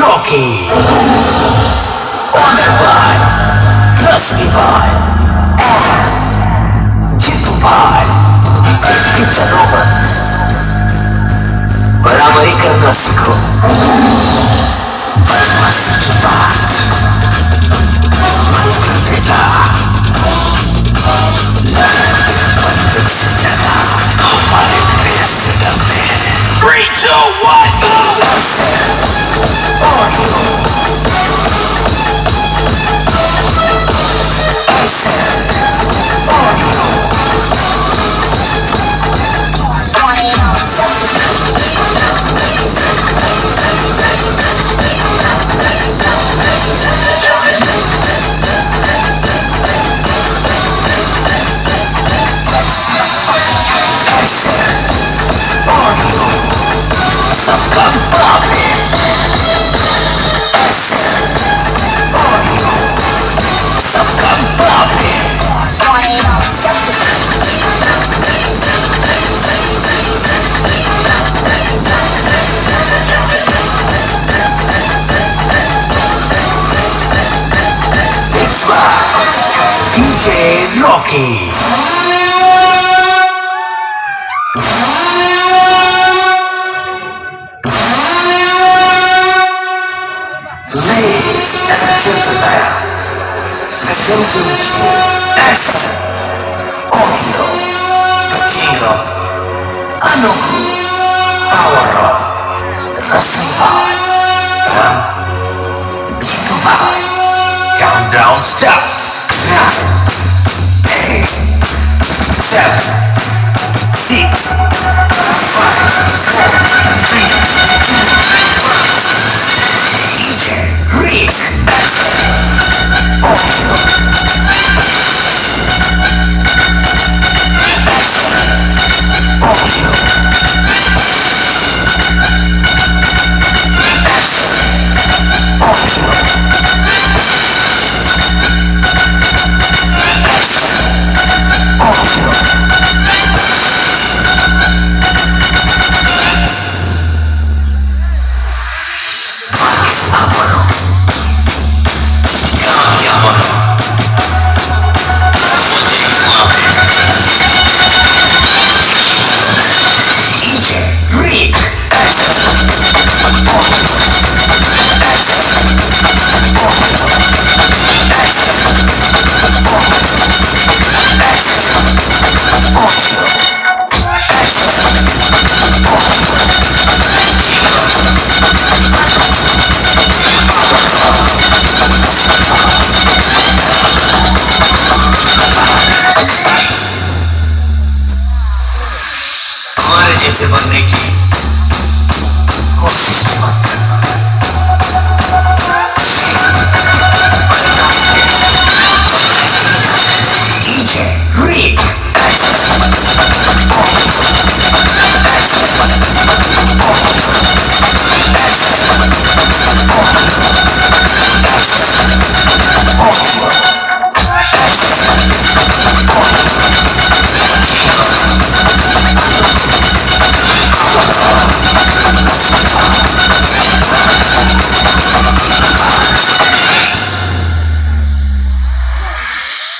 Rocky, honored by Rasmi and Jitu Bhai. It's an over. बराबरी करना सीखो, बदमाशी की बात मत कर बेटा। बंदूक से ज्यादा हमारे बेस सेटअप में 3, 2, 1, go! DJ Rocky. Ladies and gentlemen, presenting you Odia, the king of Anoku, power of Rasmi and Jitu Bhai. Countdown stop. 9, 8, 7, 6, 5, 4, 3, 2, 1. DJ Rick Audio. जैसे बनने की कोशिश